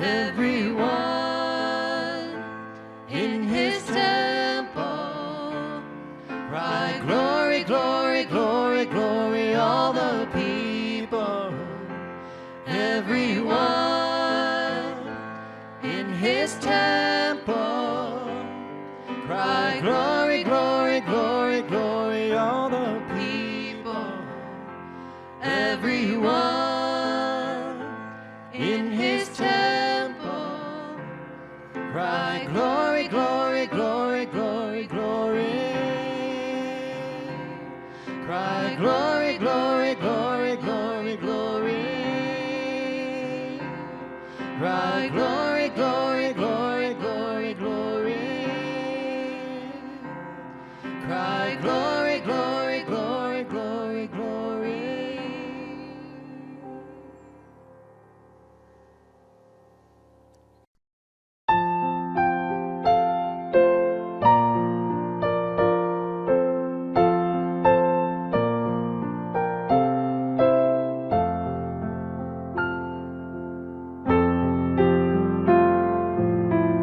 everyone in his temple cry, glory, glory, glory, glory, all the people, everyone in his temple cry, glory, glory, glory, glory, all the people, everyone in his temple cry, glory, glory, glory, glory, glory, cry, glory, glory, glory, glory, glory, cry, glory, glory, glory, glory, glory, cry, glory.